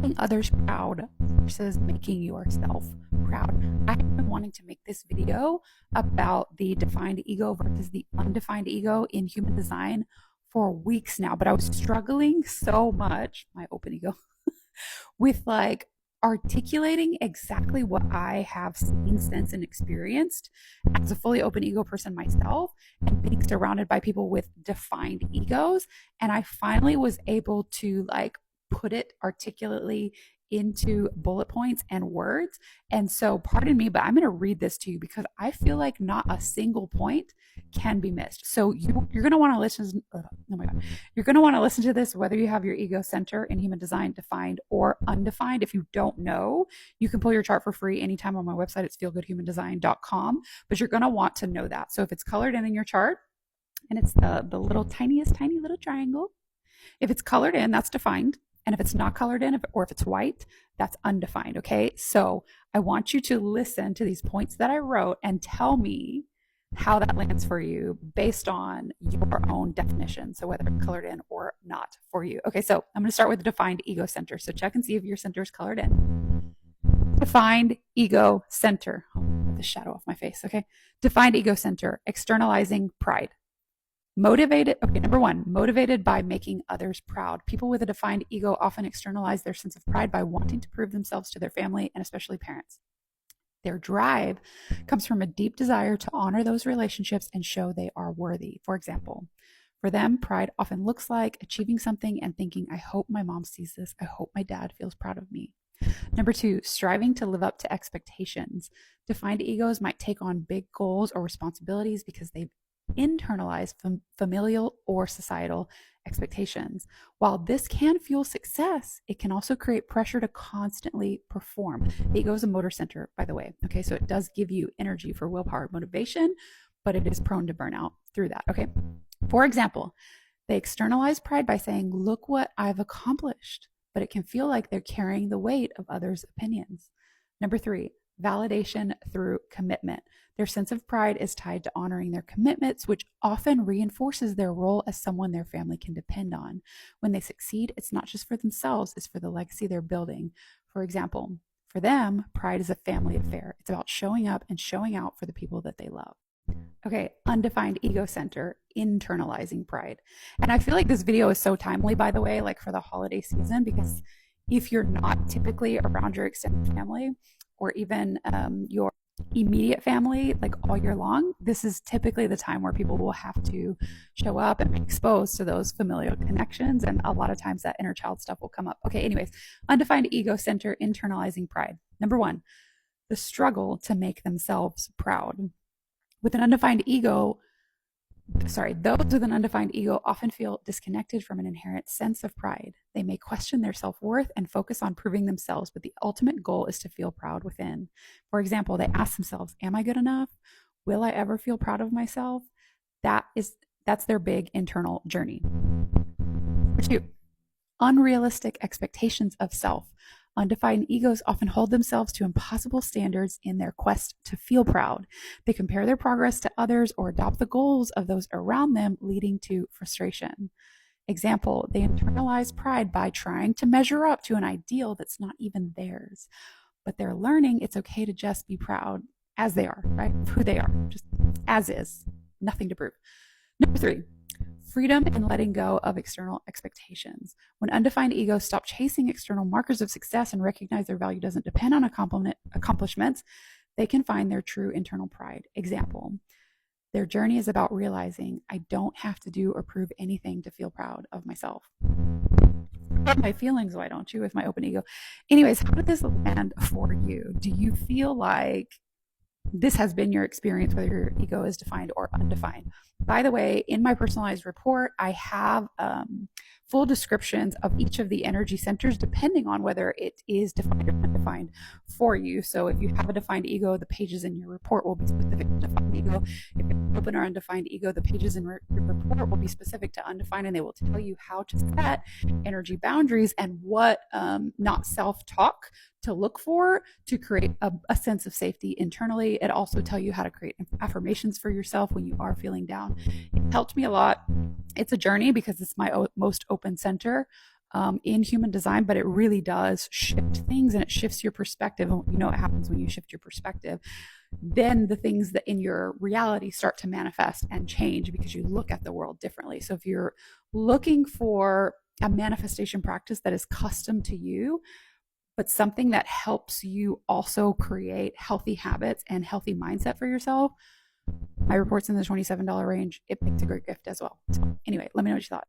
making others proud versus making yourself proud. I have been wanting to make this video about the defined ego versus the undefined ego in human design for weeks now, but I was struggling so much, my open ego, with like articulating exactly what I have seen, sensed, and experienced as a fully open ego person myself and being surrounded by people with defined egos. And I finally was able to like put it articulately into bullet points and words. And so, pardon me, but I'm going to read this to you because I feel like not a single point can be missed. So you're going to want to listen. Oh my God. You're going to want to listen to this whether you have your ego center in human design defined or undefined. If you don't know, you can pull your chart for free anytime on my website. It's feelgoodhumandesign.com, but you're going to want to know that. So if it's colored in your chart and it's the little tiny little triangle, if it's colored in, that's defined. And if it's not colored in, or if it's white, that's undefined. Okay. So I want you to listen to these points that I wrote and tell me how that lands for you based on your own definition. So whether it's colored in or not for you. Okay. So I'm going to start with the defined ego center. So check and see if your center is colored in. Defined ego center. I'll get the shadow off my face. Okay. Defined ego center, externalizing pride. Motivated, okay, number one, motivated by making others proud. People with a defined ego often externalize their sense of pride by wanting to prove themselves to their family and especially parents. Their drive comes from a deep desire to honor those relationships and show they are worthy. For example, for them, pride often looks like achieving something and thinking, I hope my mom sees this. I hope my dad feels proud of me. Number two, striving to live up to expectations. Defined egos might take on big goals or responsibilities because they've internalized familial or societal expectations. While this can fuel success, it can also create pressure to constantly perform. The ego is a motor center, by the way. Okay, so it does give you energy for willpower, motivation, but it is prone to burnout through that. Okay, for example, they externalize pride by saying, look what I've accomplished, but it can feel like they're carrying the weight of others' opinions. Number three, validation through commitment. Their sense of pride is tied to honoring their commitments, which often reinforces their role as someone their family can depend on. When they succeed, it's not just for themselves, it's for the legacy they're building. For example, for them, pride is a family affair. It's about showing up and showing out for the people that they love. Okay, undefined ego center, internalizing pride. And I feel like this video is so timely, by the way, like for the holiday season, because if you're not typically around your extended family, or even your immediate family, like all year long, this is typically the time where people will have to show up and be exposed to those familial connections. And a lot of times that inner child stuff will come up. Okay, anyways, undefined ego center, internalizing pride. Number one, the struggle to make themselves proud. With an undefined ego, those with an undefined ego often feel disconnected from an inherent sense of pride. They may question their self-worth and focus on proving themselves, but the ultimate goal is to feel proud within. For example, they ask themselves, am I good enough? Will I ever feel proud of myself? That's their big internal journey. Number two, unrealistic expectations of self. Undefined egos often hold themselves to impossible standards in their quest to feel proud. They compare their progress to others or adopt the goals of those around them, leading to frustration. Example, they internalize pride by trying to measure up to an ideal that's not even theirs. But they're learning it's okay to just be proud as they are, right? Who they are, just as is, nothing to prove. Number three, freedom in letting go of external expectations. When undefined egos stop chasing external markers of success and recognize their value doesn't depend on accomplishments, they can find their true internal pride. Example, their journey is about realizing I don't have to do or prove anything to feel proud of myself. My feelings, why don't you, with my open ego? Anyways, how did this land for you? Do you feel like this has been your experience, whether your ego is defined or undefined? By the way, in my personalized report, I have full descriptions of each of the energy centers, depending on whether it is defined or undefined for you. So if you have a defined ego, the pages in your report will be specific to defined ego. If it's open or undefined ego, the pages in your report will be specific to undefined, and they will tell you how to set energy boundaries and what not self-talk to look for to create a sense of safety internally. It also tells you how to create affirmations for yourself when you are feeling down. It helped me a lot. It's a journey because it's my most open center. in human design, but it really does shift things, and it shifts your perspective. And you know what happens when you shift your perspective? Then the things that in your reality start to manifest and change because you look at the world differently. So if you're looking for a manifestation practice that is custom to you, but something that helps you also create healthy habits and healthy mindset for yourself, my report's in the $27 range. It makes a great gift as well. So anyway, let me know what you thought.